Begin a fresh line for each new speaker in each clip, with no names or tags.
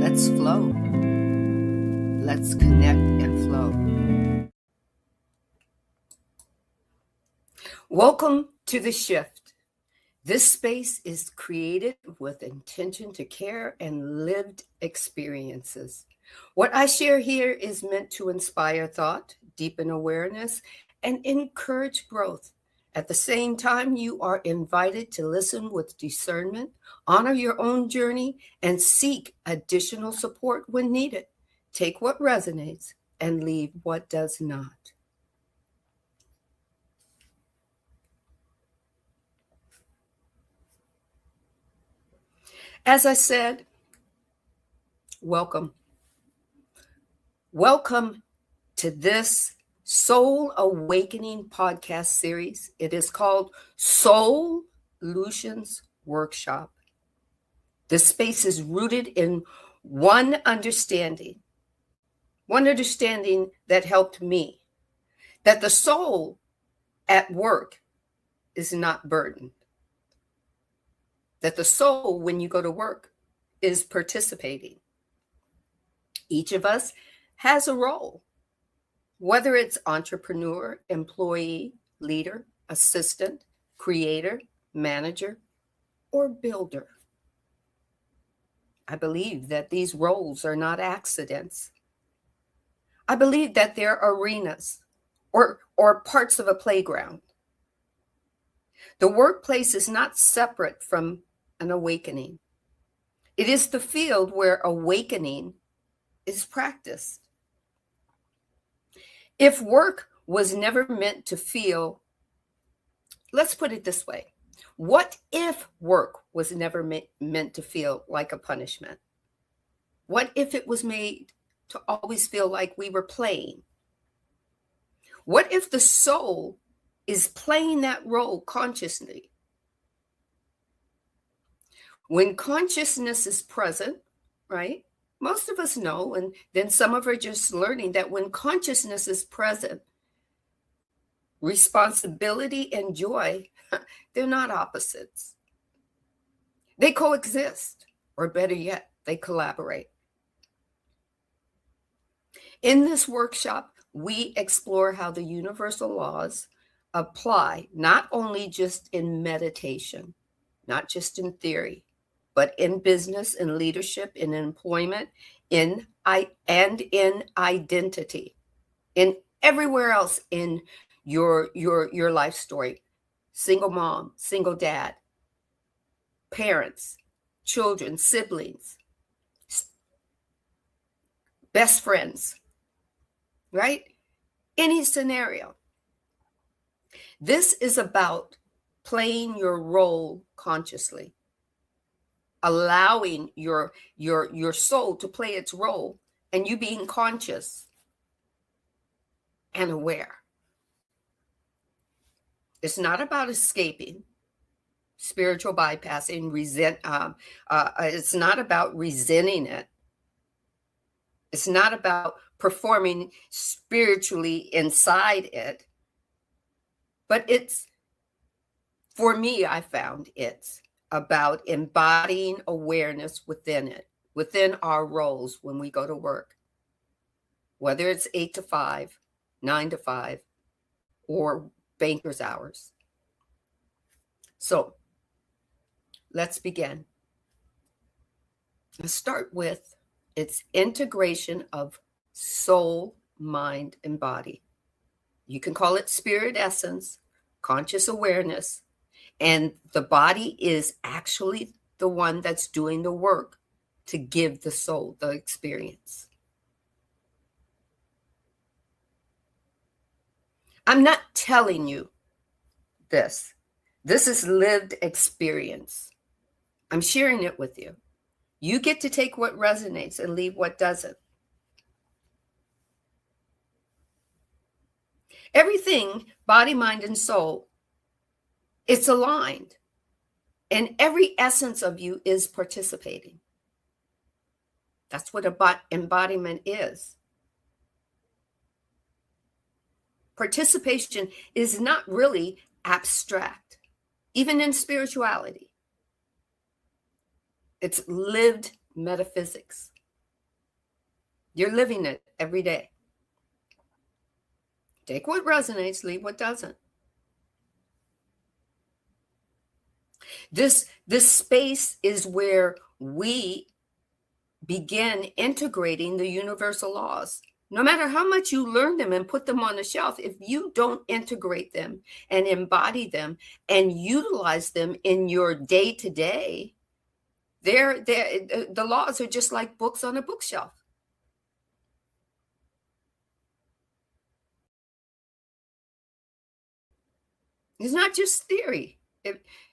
Let's flow. Let's connect and flow. Welcome to The Shift. This space is created with intention to care and lived experiences. What I share here is meant to inspire thought, deepen awareness, and encourage growth. At the same time, you are invited to listen with discernment, honor your own journey, and seek additional support when needed. Take what resonates and leave what does not. As I said, welcome. Welcome to this Soul Awakening podcast series. It is called Soulutions Workshop. This space is rooted in one understanding that helped me, that the soul at work is not burdened, that the soul, when you go to work, is participating. Each of us has a role, whether it's entrepreneur, employee, leader, assistant, creator, manager, or builder. I believe that these roles are not accidents. I believe that they're arenas or parts of a playground. The workplace is not separate from an awakening. It is the field where awakening is practiced. If work was never meant to feel, let's put it this way. What if work was never meant to feel like a punishment? What if it was made to always feel like we were playing? What if the soul is playing that role consciously? When consciousness is present, right? Most of us know, and then some of us are just learning that when consciousness is present, responsibility and joy, they're not opposites. They coexist, or better yet, they collaborate. In this workshop, we explore how the universal laws apply not only just in meditation, not just in theory, but in business, in leadership, in employment, in identity, in everywhere else in your life story. Single mom, single dad, parents, children, siblings, best friends, right? Any scenario. This is about playing your role consciously, allowing your soul to play its role, and you being conscious and aware. It's not about escaping, spiritual bypassing, it's not about resenting it. It's not about performing spiritually inside it. But for me, I found it's about embodying awareness within it, within our roles when we go to work, whether it's 8 to 5, 9 to 5, or banker's hours. So let's begin. Let's start with its integration of soul, mind, and body. You can call it spirit essence, conscious awareness, and the body is actually the one that's doing the work to give the soul the experience. I'm not telling you this. This is lived experience. I'm sharing it with you. You get to take what resonates and leave what doesn't. Everything, body, mind, and soul, it's aligned. And every essence of you is participating. That's what embodiment is. Participation is not really abstract, even in spirituality. It's lived metaphysics. You're living it every day. Take what resonates, leave what doesn't. This space is where we begin integrating the universal laws. No matter how much you learn them and put them on the shelf, if you don't integrate them and embody them and utilize them in your day to day, the laws are just like books on a bookshelf. It's not just theory.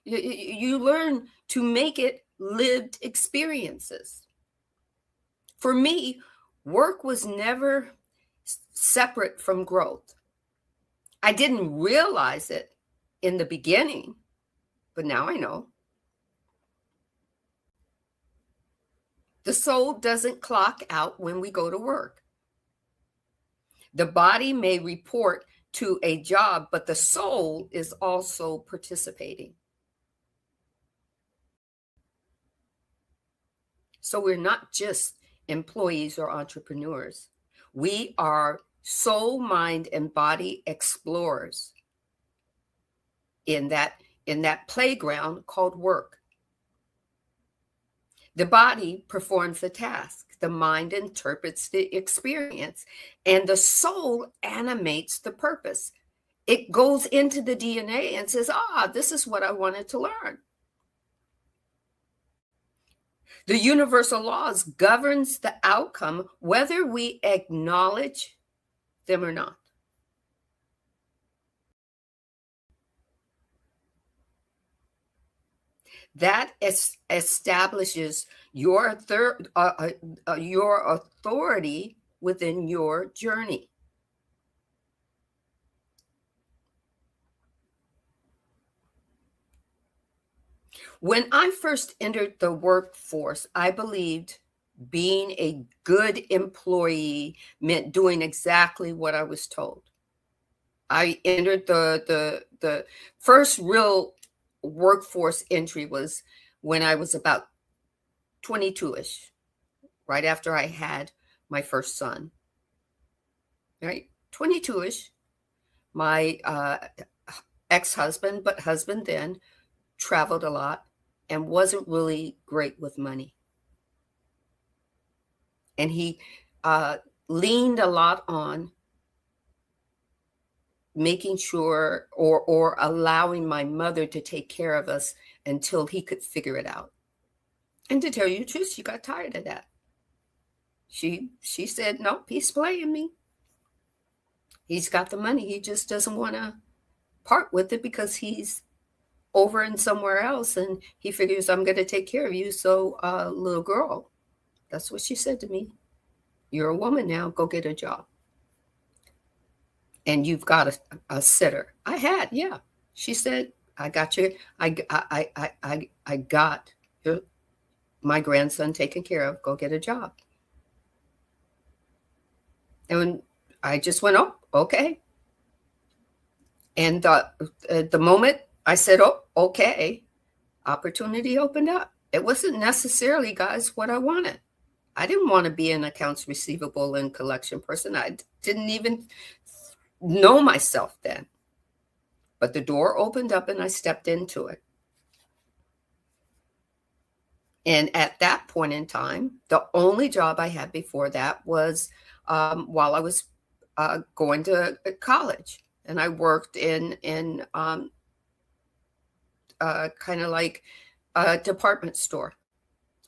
You learn to make it lived experiences. For me, work was never separate from growth. I didn't realize it in the beginning, but now I know. The soul doesn't clock out when we go to work. The body may report to a job, but the soul is also participating. So we're not just employees or entrepreneurs. We are soul, mind, and body explorers in that playground called work. The body performs the task, the mind interprets the experience, and the soul animates the purpose. It goes into the DNA and says, this is what I wanted to learn. The universal laws governs the outcome, whether we acknowledge them or not. That establishes your authority within your journey. When I first entered the workforce, I believed being a good employee meant doing exactly what I was told. I entered the first real workforce entry was when I was about 22ish, right after I had my first son. Right, 22ish. My ex-husband, but husband then, traveled a lot and wasn't really great with money. And he leaned a lot on making sure or allowing my mother to take care of us until he could figure it out. And to tell you the truth, she got tired of that. She said, nope, he's playing me. He's got the money. He just doesn't want to part with it because he's over in somewhere else and he figures I'm going to take care of you. So little girl, that's what she said to me. You're a woman now, go get a job. And you've got a sitter. I had, yeah. She said, I got you. I got my grandson taken care of. Go get a job. And I just went, oh, okay. And the moment I said, oh, okay, opportunity opened up. It wasn't necessarily, guys, what I wanted. I didn't want to be an accounts receivable and collection person. I didn't even know myself then. But the door opened up and I stepped into it. And at that point in time, the only job I had before that was while I was going to college. And I worked in kind of like a department store.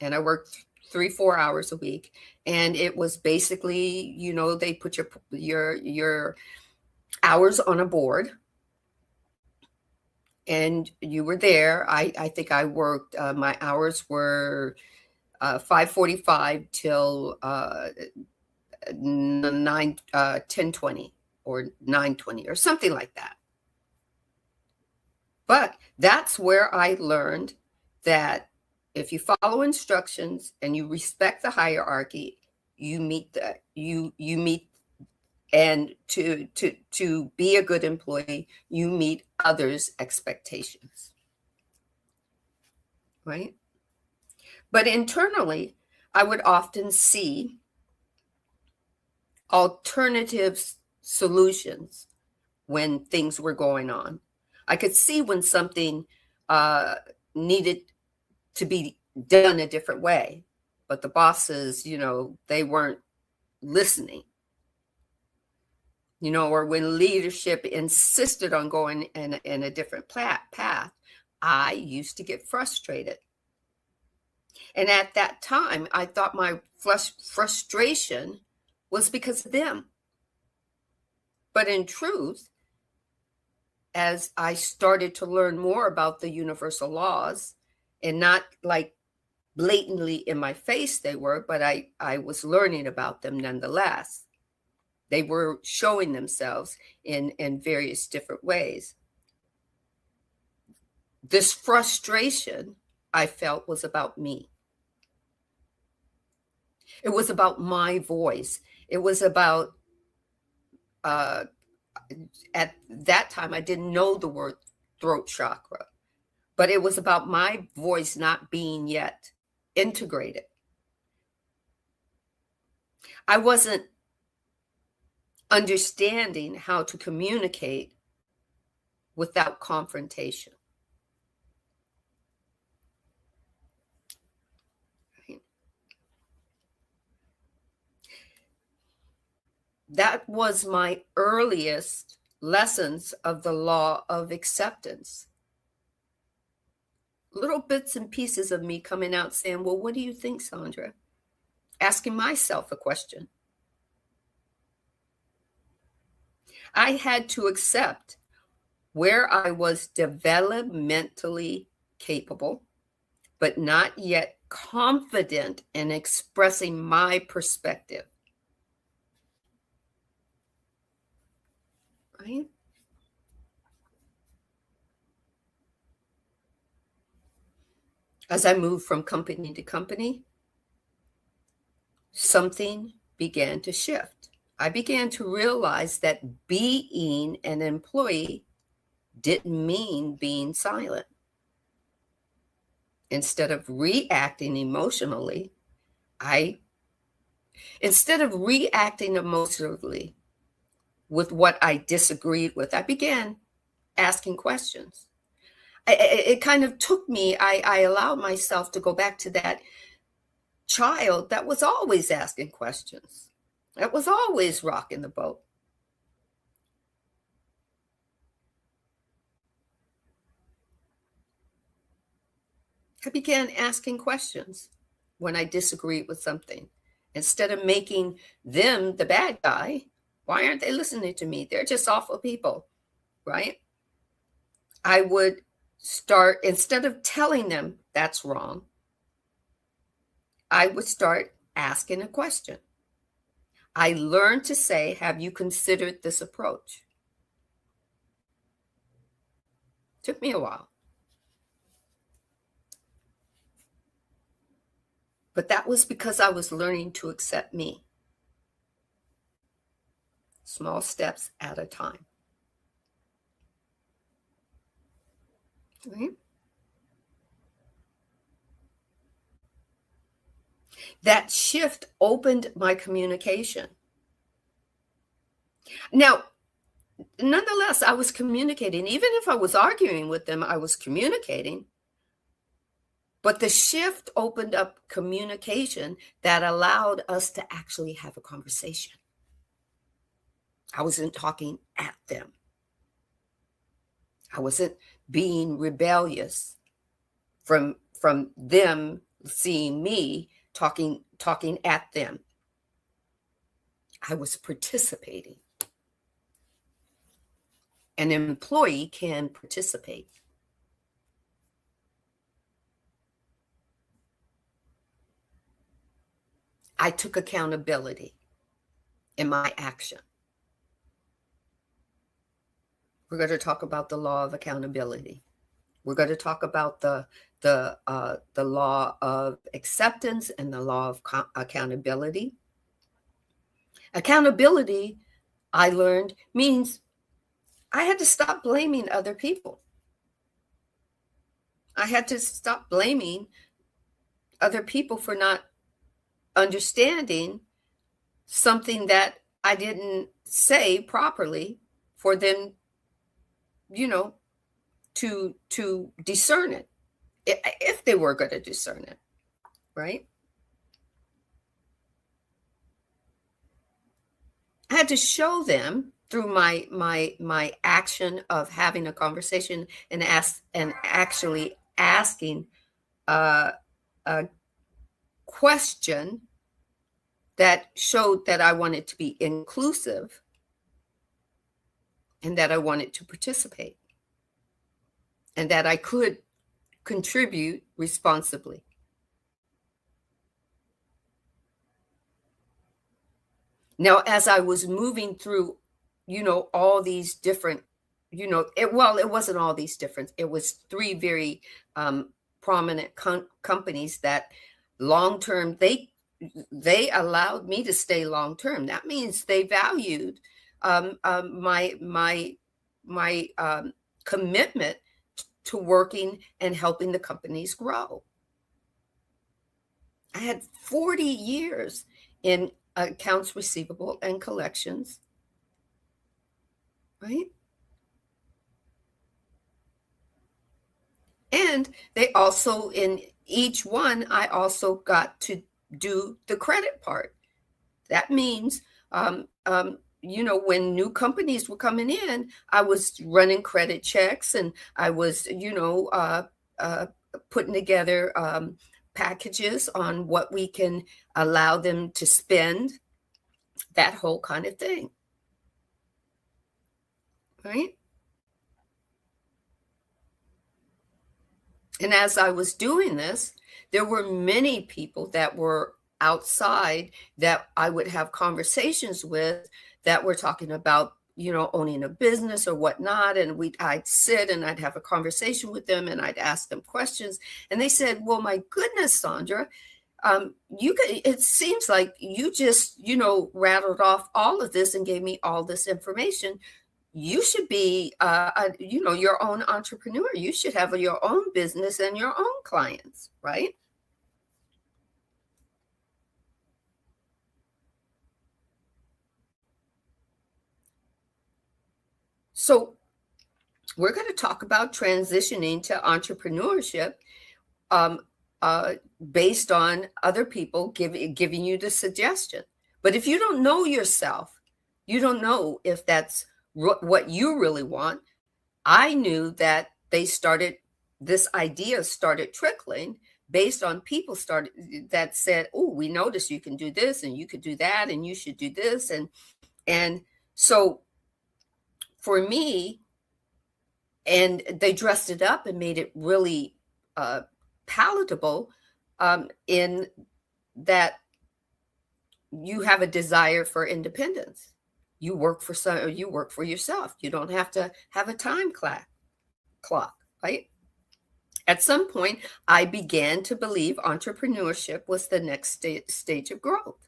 And I worked 3-4 hours a week. And it was basically, they put your hours on a board. And you were there. I think I worked, my hours were 5:45 till 10:20 or 9:20 or something like that. But that's where I learned that if you follow instructions and you respect the hierarchy, you meet and to be a good employee, you meet others' expectations. Right? But internally, I would often see alternative solutions when things were going on. I could see when something needed to be done a different way, but the bosses, they weren't listening, or when leadership insisted on going in a different path, I used to get frustrated. And at that time, I thought my frustration was because of them. But in truth, as I started to learn more about the universal laws, and not like blatantly in my face they were, but I was learning about them nonetheless. They were showing themselves in various different ways. This frustration I felt was about me. It was about my voice. It was about, at that time, I didn't know the word throat chakra, but it was about my voice not being yet integrated. I wasn't understanding how to communicate without confrontation. That was my earliest lessons of the law of acceptance. Little bits and pieces of me coming out saying, well, what do you think, Sandra? Asking myself a question. I had to accept where I was developmentally capable, but not yet confident in expressing my perspective. Right? As I moved from company to company, something began to shift. I began to realize that being an employee didn't mean being silent. Instead of reacting emotionally with what I disagreed with, I began asking questions. It kind of took me, I allowed myself to go back to that child that was always asking questions, that was always rocking the boat. I began asking questions when I disagreed with something. Instead of making them the bad guy, why aren't they listening to me? They're just awful people, right? I would start, instead of telling them that's wrong, I would start asking a question. I learned to say, have you considered this approach? Took me a while. But that was because I was learning to accept me. Small steps at a time. Right? That shift opened my communication. Now, nonetheless, I was communicating. Even if I was arguing with them, I was communicating. But the shift opened up communication that allowed us to actually have a conversation. I wasn't talking at them. I wasn't being rebellious from them seeing me talking at them. I was participating. An employee can participate. I took accountability in my action. We're going to talk about the law of accountability. We're going to talk about the law of acceptance and the law of accountability. Accountability, I learned, means I had to stop blaming other people. I had to stop blaming other people for not understanding something that I didn't say properly for them, you know, to discern it, if they were going to discern it, right? I had to show them through my action of having a conversation and actually asking a, a question that showed that I wanted to be inclusive and that I wanted to participate and that I could contribute responsibly. Now, as I was moving through, all these different, it wasn't all these different. It was three very prominent companies that long term they allowed me to stay long term. That means they valued my commitment to working and helping the companies grow. I had 40 years in accounts receivable and collections, right? And they also, in each one, I also got to do the credit part. That means, when new companies were coming in, I was running credit checks and I was, putting together packages on what we can allow them to spend, that whole kind of thing, right? And as I was doing this, there were many people that were outside that I would have conversations with that were talking about, owning a business or whatnot. And I'd sit and I'd have a conversation with them and I'd ask them questions. And they said, well, my goodness, Sandra, it seems like you just, rattled off all of this and gave me all this information. You should be, your own entrepreneur. You should have your own business and your own clients, right? So we're going to talk about transitioning to entrepreneurship um, based on other people giving you the suggestion. But if you don't know yourself, you don't know if that's what you really want. I knew that this idea started trickling based on people that said, oh, we noticed you can do this and you could do that and you should do this. And so for me, and they dressed it up and made it really palatable, in that you have a desire for independence. You work for yourself. You don't have to have a time clock, right? At some point, I began to believe entrepreneurship was the next stage of growth.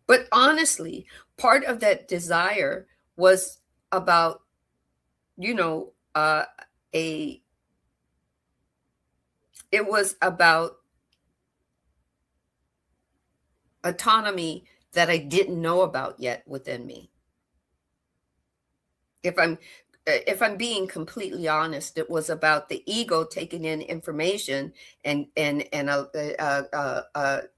But honestly, part of that desire was about, it was about autonomy that I didn't know about yet within me. If I'm being completely honest, it was about the ego taking in information and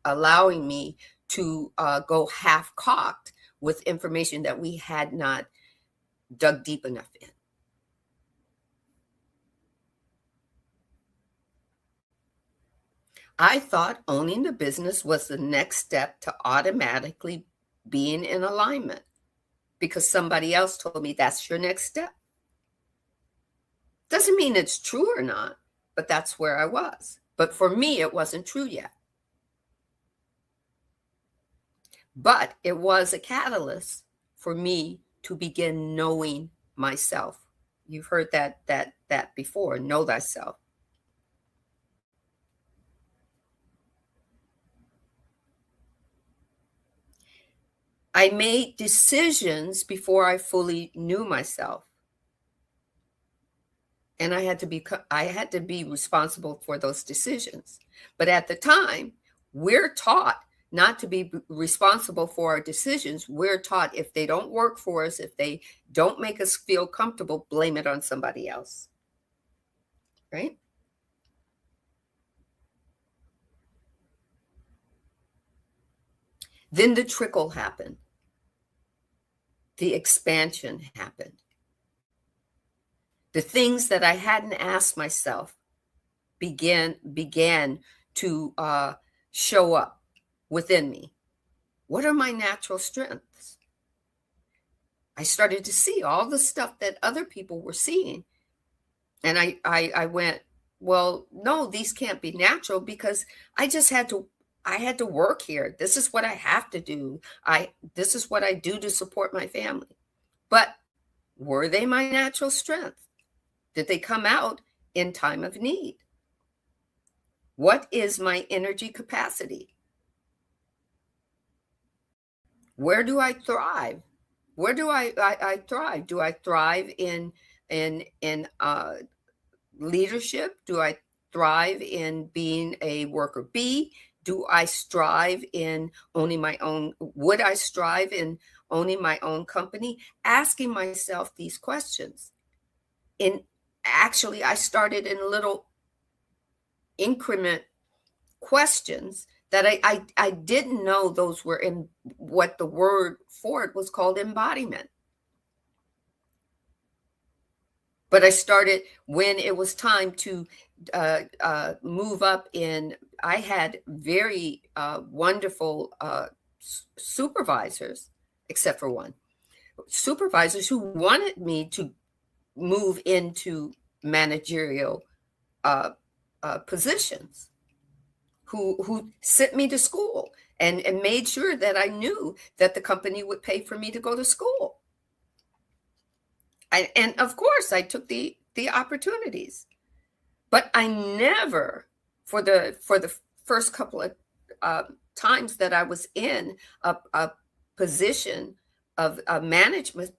allowing me to go half cocked with information that we had not dug deep enough in. I thought owning the business was the next step to automatically being in alignment because somebody else told me that's your next step. Doesn't mean it's true or not, but that's where I was. But for me, it wasn't true yet. But it was a catalyst for me to begin knowing myself. You've heard that before, know thyself. I made decisions before I fully knew myself. And I had to be responsible for those decisions. But at the time, we're taught not to be responsible for our decisions. We're taught if they don't work for us, if they don't make us feel comfortable, blame it on somebody else. Right? Then the trickle happened. The expansion happened. The things that I hadn't asked myself began to show up within me. What are my natural strengths? I started to see all the stuff that other people were seeing. And I went, well, no, these can't be natural, because I had to work here. This is what I have to do. This is what I do to support my family. But were they my natural strength? Did they come out in time of need? What is my energy capacity? Where do I thrive? Where do I thrive? Do I thrive in leadership? Do I thrive in being a worker bee? Do I strive in owning my own? Would I strive in owning my own company? Asking myself these questions. And actually, I started in little increment questions that I didn't know those were in what the word for it was called embodiment. But I started when it was time to move up in. I had very wonderful supervisors, except for one, supervisors who wanted me to move into managerial positions, who sent me to school and made sure that I knew that the company would pay for me to go to school. And of course, I took the opportunities, but I never, for the first couple of times that I was in a position of a management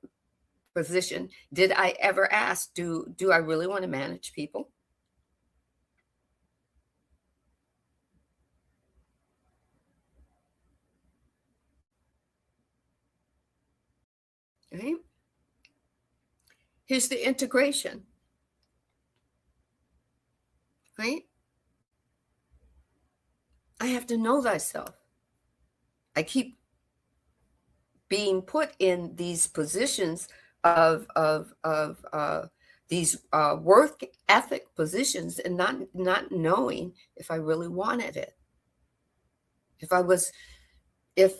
position, did I ever ask, do I really want to manage people? Right? Here's the integration. Right? I have to know thyself. I keep being put in these positions of these work ethic positions, and not knowing if I really wanted it. If I was, if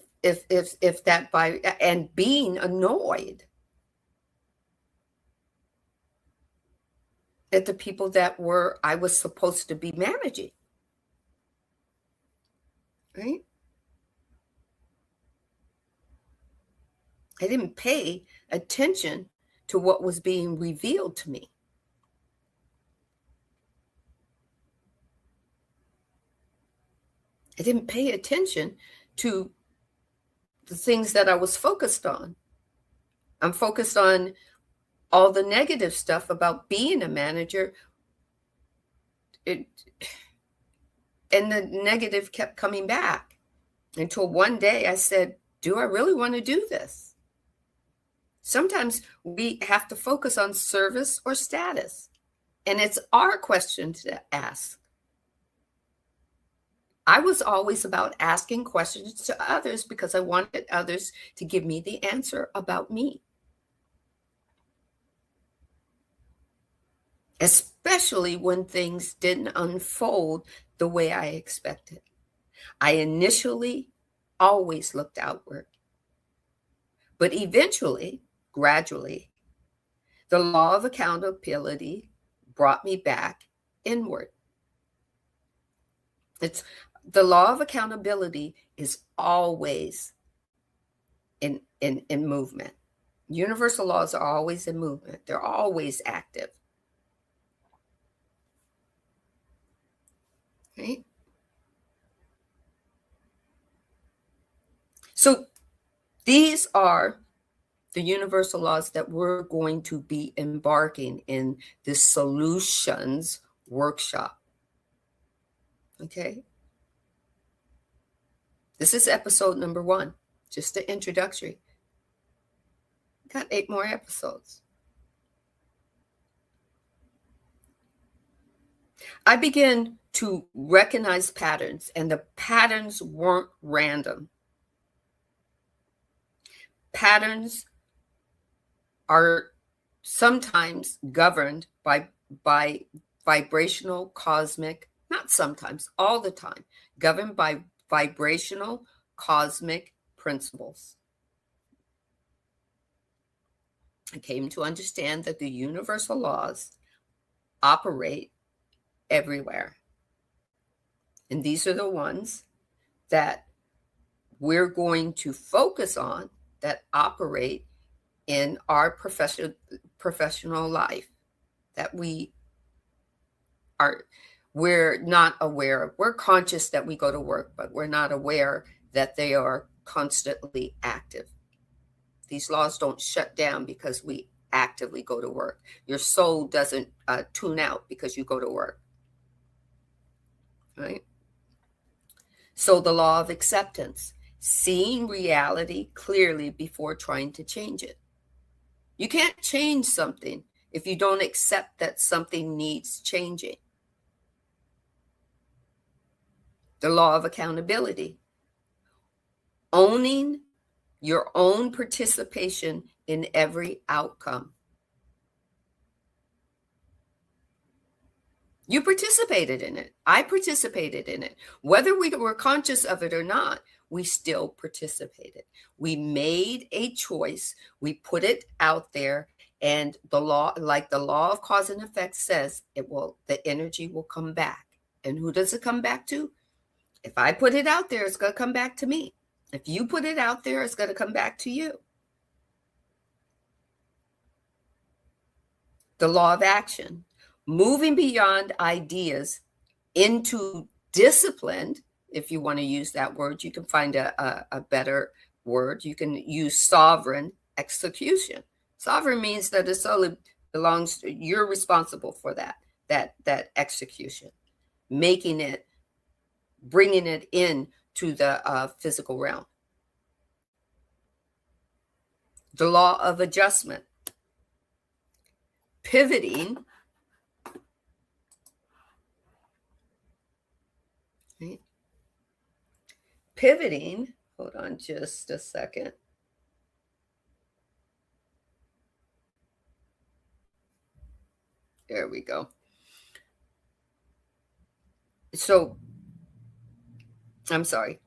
that by, and being annoyed at the people that I was supposed to be managing. Right? I didn't pay attention to what was being revealed to me. I didn't pay attention to the things that I was focused on. I'm focused on all the negative stuff about being a manager. And the negative kept coming back until one day I said, do I really want to do this? Sometimes we have to focus on service or status, and it's our question to ask. I was always about asking questions to others because I wanted others to give me the answer about me. Especially when things didn't unfold the way I expected. I initially always looked outward, but eventually, gradually, the law of accountability brought me back inward. The law of accountability is always in movement. Universal laws are always in movement. They're always active. Right? So these are the universal laws that we're going to be embarking in this Soulutions Workshop. Okay? This is episode number 1, just the introductory. Got 8 more episodes. I began to recognize patterns, and the patterns weren't random. Patterns are sometimes governed by vibrational cosmic, not sometimes, all the time, governed by vibrational cosmic principles. I came to understand that the universal laws operate everywhere. And these are the ones that we're going to focus on that operate in our professional life that we're not aware of. We're conscious that we go to work, but we're not aware that they are constantly active. These laws don't shut down because we actively go to work. Your soul doesn't tune out because you go to work, right? So the law of acceptance, seeing reality clearly before trying to change it. You can't change something if you don't accept that something needs changing. The law of accountability, owning your own participation in every outcome. You participated in it. I participated in it. Whether we were conscious of it or not, we still participated. We made a choice. We put it out there, and the law, like the law of cause and effect says, the energy will come back. And who does it come back to? If I put it out there, it's going to come back to me. If you put it out there, it's going to come back to you. The law of action, moving beyond ideas into discipline. If you want to use that word, you can find a better word. You can use sovereign execution. Sovereign means that it solely belongs to, you're responsible for that execution, making it, bringing it in to the physical realm. The law of adjustment, pivoting, right? Pivoting, hold on just a second. There we go. So, I'm sorry.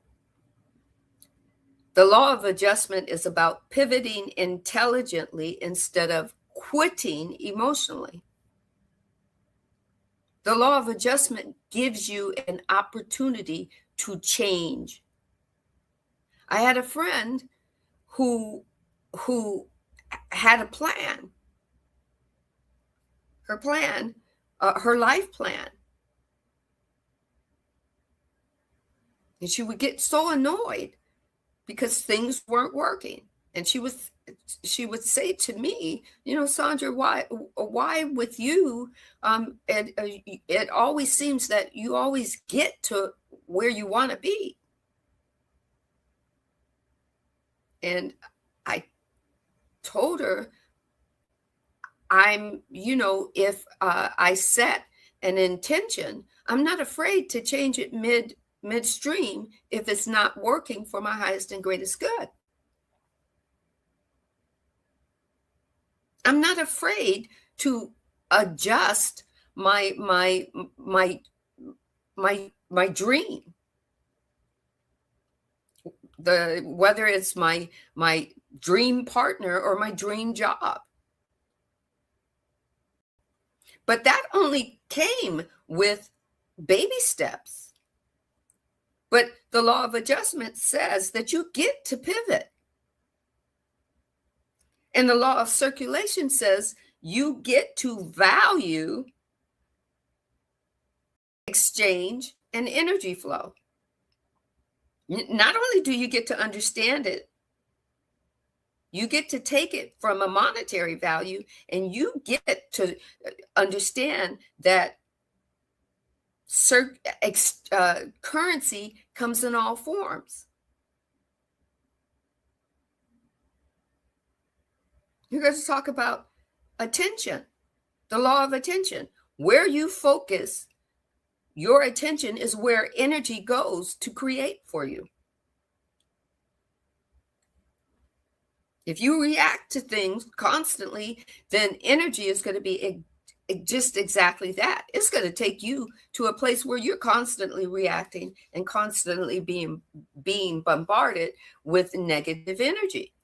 The law of adjustment is about pivoting intelligently instead of quitting emotionally. The law of adjustment gives you an opportunity to change. I had a friend who had a plan. Her life plan. And she would get so annoyed because things weren't working. And she would say to me, Sandra, why with you, it always seems that you always get to where you want to be. And I told her, if I set an intention, I'm not afraid to change it midstream if it's not working for my highest and greatest good. I'm not afraid to adjust my dream. Whether it's my dream partner or my dream job. But that only came with baby steps. But the law of adjustment says that you get to pivot. And the law of circulation says you get to value exchange and energy flow. Not only do you get to understand it, you get to take it from a monetary value, and you get to understand that currency comes in all forms. You're going to talk about attention, the law of attention. Where you focus your attention is where energy goes to create for you. If you react to things constantly, then energy is going to be just exactly that. It's going to take you to a place where you're constantly reacting and constantly being bombarded with negative energy.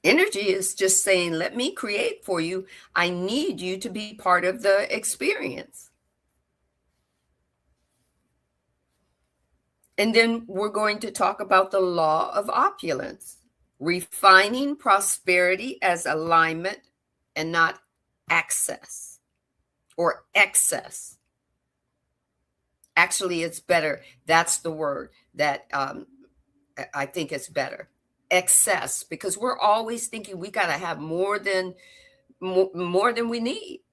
Energy is just saying, let me create for you. I need you to be part of the experience. And then we're going to talk about the law of opulence, refining prosperity as alignment and not access or excess. Actually, it's better. That's the word that I think is better. Excess, because we're always thinking we got to have more than we need.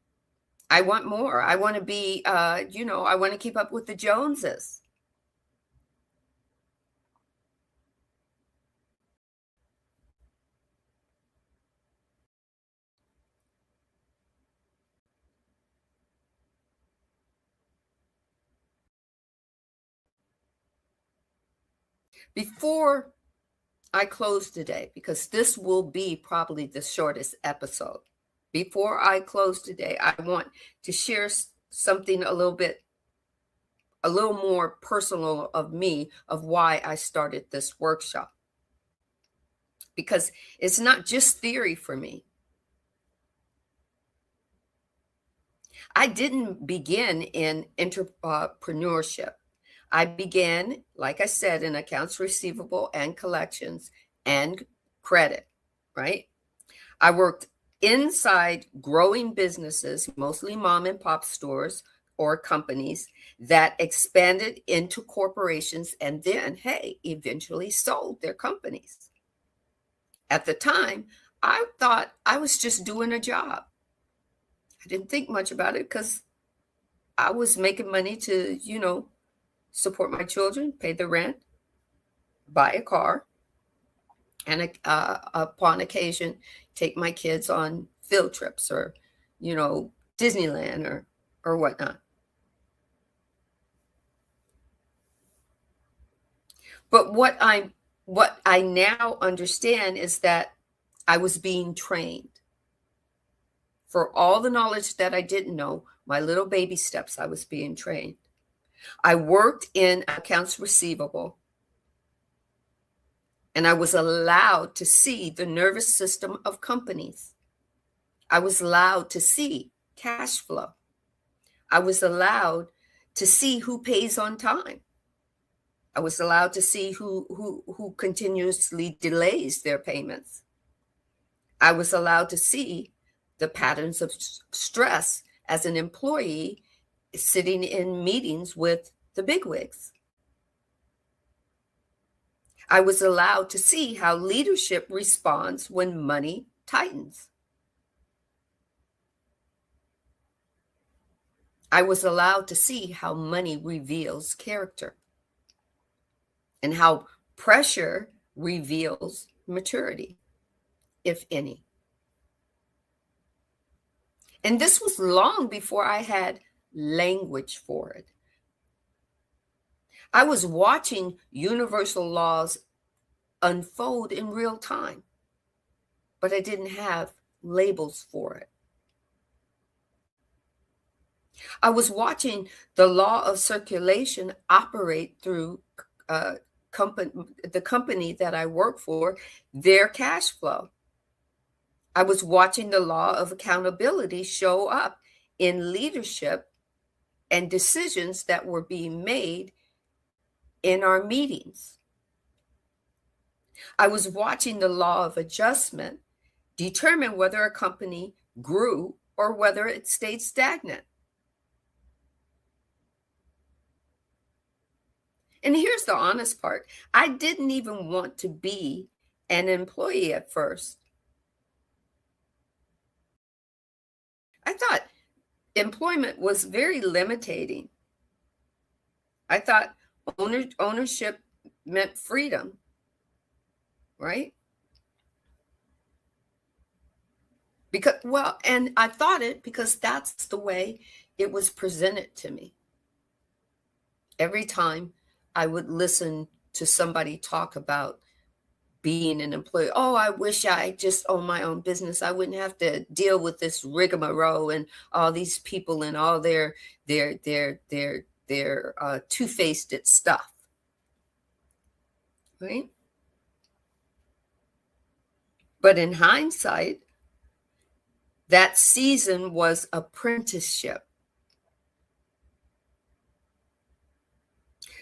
I want more. I want to be, I want to keep up with the Joneses. Before I close today, because this will be probably the shortest episode, before I close today, I want to share something a little more personal of me, of why I started this workshop. Because it's not just theory for me. I didn't begin in entrepreneurship. I began, like I said, in accounts receivable and collections and credit, right? I worked inside growing businesses, mostly mom and pop stores or companies that expanded into corporations and then, hey, eventually sold their companies. At the time, I thought I was just doing a job. I didn't think much about it because I was making money to, support my children, pay the rent, buy a car, and upon occasion, take my kids on field trips or, Disneyland or whatnot. But what I now understand is that I was being trained. For all the knowledge that I didn't know, my little baby steps, I was being trained. I worked in accounts receivable, and I was allowed to see the nervous system of companies. I was allowed to see cash flow. I was allowed to see who pays on time. I was allowed to see who continuously delays their payments. I was allowed to see the patterns of stress as an employee sitting in meetings with the bigwigs. I was allowed to see how leadership responds when money tightens. I was allowed to see how money reveals character and how pressure reveals maturity, if any. And this was long before I had language for it. I was watching universal laws unfold in real time, but I didn't have labels for it. I was watching the law of circulation operate through the company that I work for, their cash flow. I was watching the law of accountability show up in leadership and decisions that were being made in our meetings. I was watching the law of adjustment determine whether a company grew or whether it stayed stagnant. And here's the honest part. I didn't even want to be an employee at first. I thought employment was very limiting. I thought ownership meant freedom. right? Because, well, and I thought it because that's the way it was presented to me. Every time I would listen to somebody talk about being an employee, oh, I wish I just owned my own business. I wouldn't have to deal with this rigmarole and all these people and all their two-faced stuff, right? But in hindsight, that season was apprenticeship.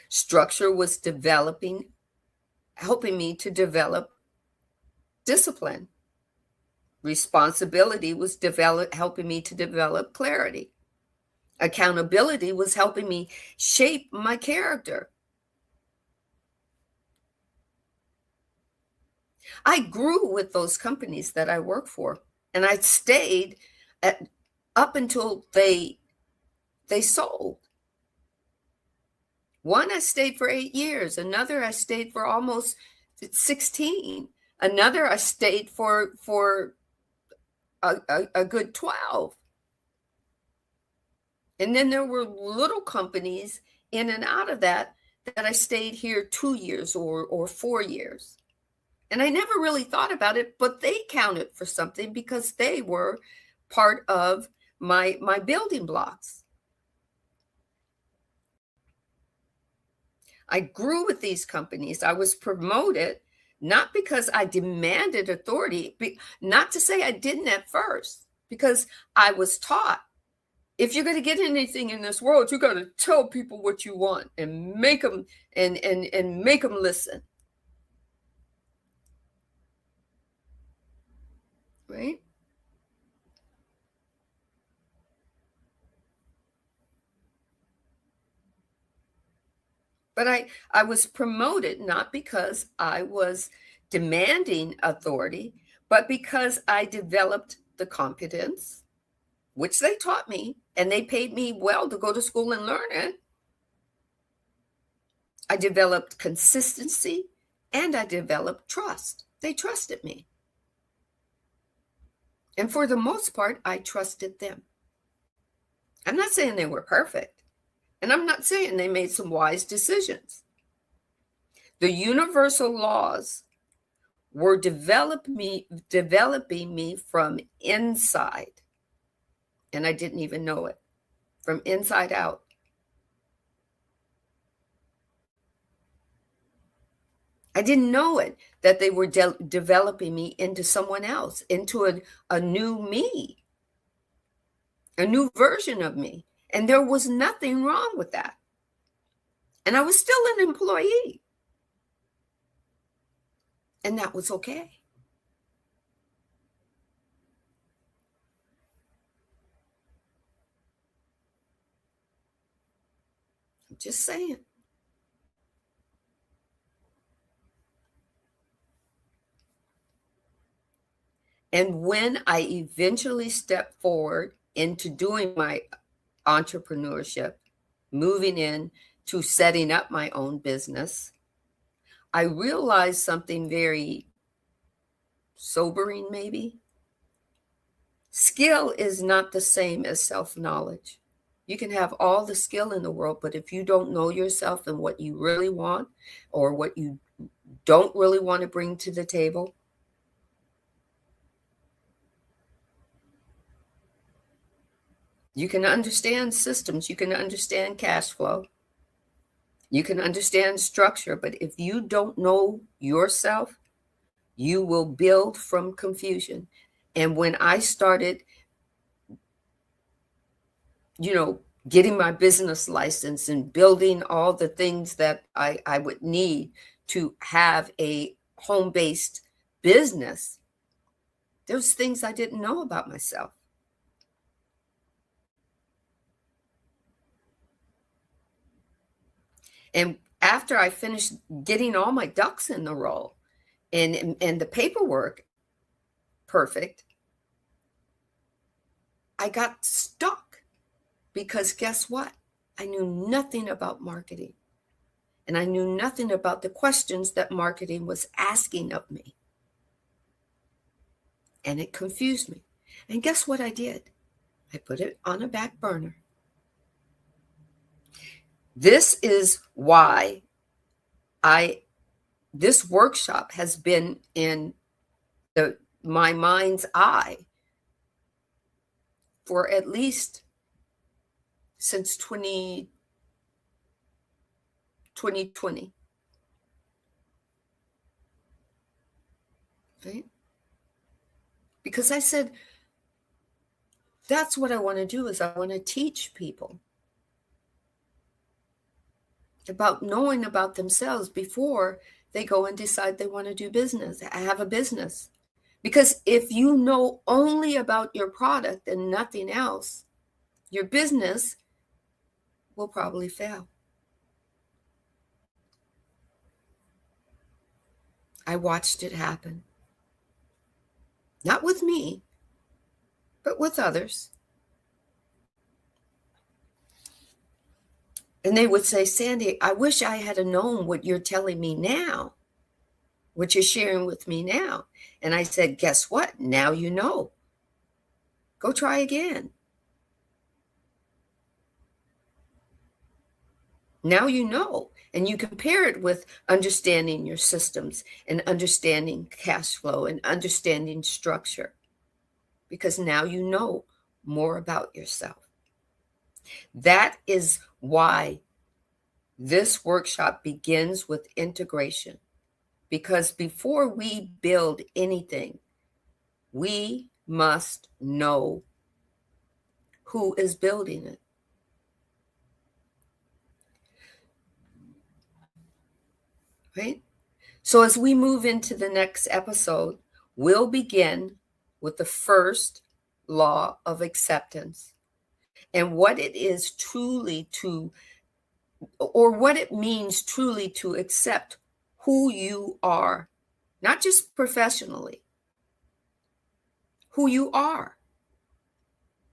Structure was developing, helping me to develop discipline. Responsibility was helping me to develop clarity. Accountability was helping me shape my character. I grew with those companies that I worked for, and I stayed up until they sold. One I stayed for 8 years. Another I stayed for almost 16. Another I stayed for a good 12. And then there were little companies in and out of that I stayed here 2 years or 4 years. And I never really thought about it, but they counted for something because they were part of my building blocks. I grew with these companies. I was promoted not because I demanded authority, not to say I didn't at first, because I was taught, if you're going to get anything in this world, you got to tell people what you want and make them and make them listen. Right? But I was promoted not because I was demanding authority, but because I developed the competence, which they taught me, and they paid me well to go to school and learn it. I developed consistency and I developed trust. They trusted me. And for the most part, I trusted them. I'm not saying they were perfect. And I'm not saying they made some wise decisions. The universal laws were developing me from inside. And I didn't even know it. From inside out. I didn't know it, that they were developing me into someone else, into a new me, a new version of me. And there was nothing wrong with that. And I was still an employee. And that was okay. I'm just saying. And when I eventually stepped forward into doing my entrepreneurship, moving in to setting up my own business, I realized something very sobering, maybe. Skill is not the same as self-knowledge. You can have all the skill in the world, but if you don't know yourself and what you really want or what you don't really want to bring to the table, you can understand systems, you can understand cash flow, you can understand structure, but if you don't know yourself, you will build from confusion. And when I started, getting my business license and building all the things that I would need to have a home-based business, there's things I didn't know about myself. And after I finished getting all my ducks in the row and the paperwork perfect, I got stuck because guess what? I knew nothing about marketing. and I knew nothing about the questions that marketing was asking of me. And it confused me. And guess what I did? I put it on a back burner. This is why this workshop has been in my mind's eye for at least since 2020. Right? Because I said, that's what I want to do, is I want to teach people about knowing about themselves before they go and decide they want to do business, have a business. Because if you know only about your product and nothing else, your business will probably fail. I watched it happen. Not with me, but with others. And they would say, Sandy, I wish I had known what you're telling me now, what you're sharing with me now. And I said, guess what? Now you know. Go try again. Now you know. And you compare it with understanding your systems and understanding cash flow and understanding structure. Because now you know more about yourself. That is why this workshop begins with integration. Because before we build anything, we must know who is building it. Right? So as we move into the next episode, we'll begin with the first law of acceptance and what it is truly to, or what it means truly to accept who you are, not just professionally, who you are,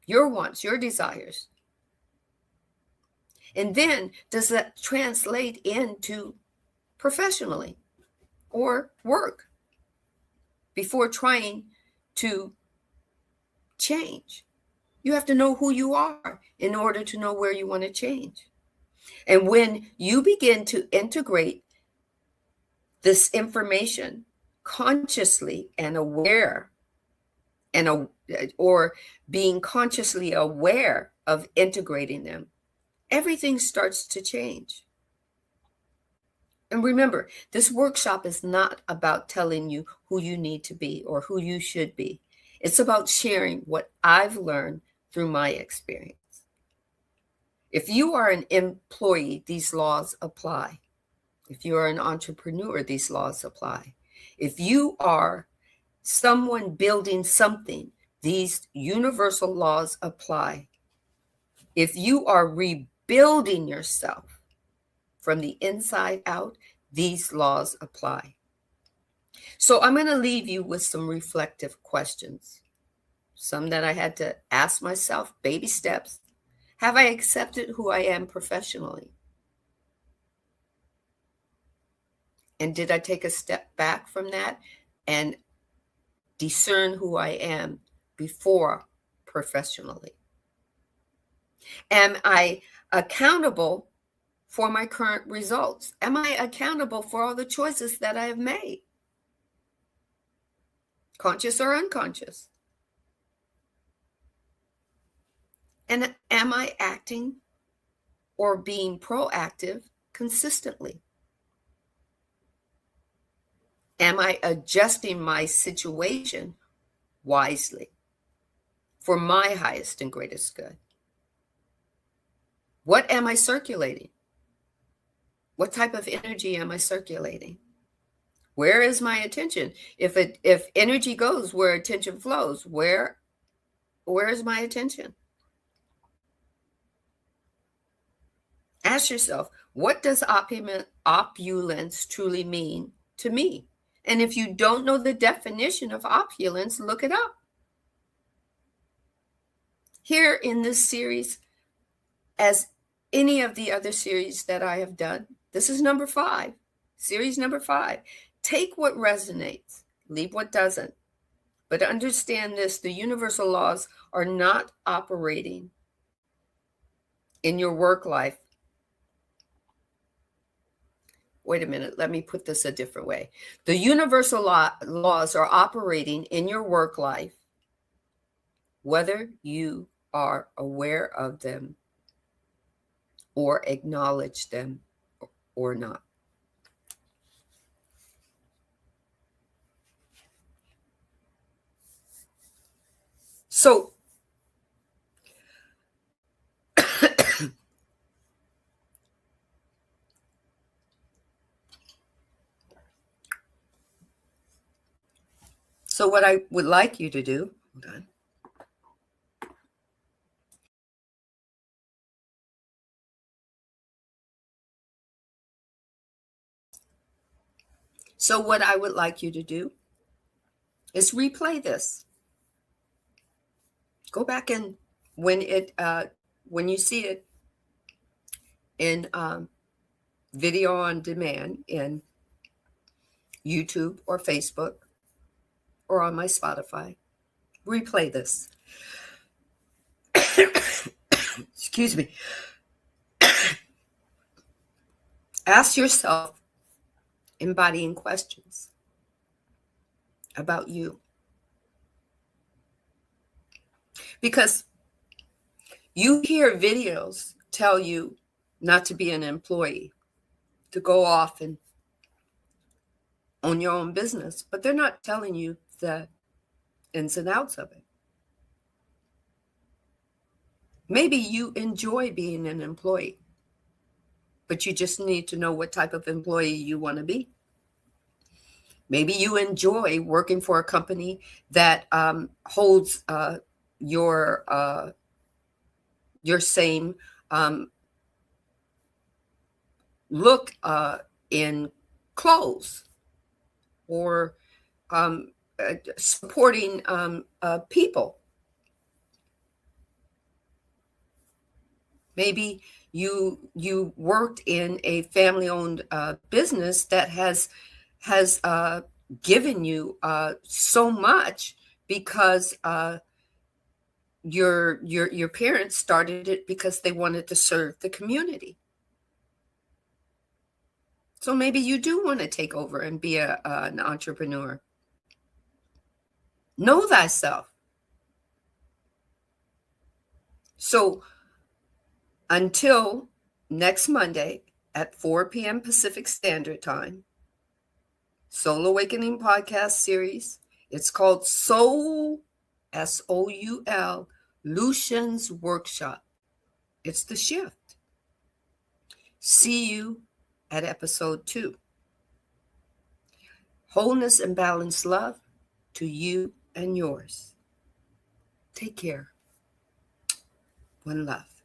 your wants, your desires. And then does that translate into professionally or work before trying to change? You have to know who you are in order to know where you want to change. And when you begin to integrate this information consciously and aware, or being consciously aware of integrating them, everything starts to change. And remember, this workshop is not about telling you who you need to be or who you should be. It's about sharing what I've learned through my experience. If you are an employee, these laws apply. If you are an entrepreneur, these laws apply. If you are someone building something, these universal laws apply. If you are rebuilding yourself from the inside out, these laws apply. So I'm going to leave you with some reflective questions, some that I had to ask myself, baby steps. Have I accepted who I am professionally? And did I take a step back from that and discern who I am before professionally? Am I accountable for my current results? Am I accountable for all the choices that I have made? Conscious or unconscious? And am I acting or being proactive consistently? Am I adjusting my situation wisely for my highest and greatest good? What am I circulating? What type of energy am I circulating? Where is my attention? If energy goes where attention flows, where is my attention? Ask yourself, what does opulence truly mean to me? And if you don't know the definition of opulence, look it up. Here in this series, as any of the other series that I have done, This is number 5, series number 5. Take what resonates, leave what doesn't. But understand this, the universal laws are not operating in your work life. Wait a minute, let me put this a different way. The universal laws are operating in your work life, whether you are aware of them or acknowledge them or not. So, so what I would like you to do, hold on. So what I would like you to do is replay this. Go back and when you see it in video on demand in YouTube or Facebook or on my Spotify, replay this. Excuse me. Ask yourself embodying questions about you. Because you hear videos tell you not to be an employee, to go off and own your own business, but they're not telling you the ins and outs of it. Maybe you enjoy being an employee, but you just need to know what type of employee you want to be. Maybe you enjoy working for a company that holds your same look in clothes, or supporting people. Maybe you worked in a family-owned business that has given you so much because your parents started it because they wanted to serve the community. So maybe you do want to take over and be an entrepreneur. Know thyself. So until next Monday at 4 p.m. Pacific Standard Time, Soul Awakening podcast series. It's called Soul, Soulutions Workshop. It's the shift. See you at episode 2. Wholeness and balanced love to you and yours. Take care. One love.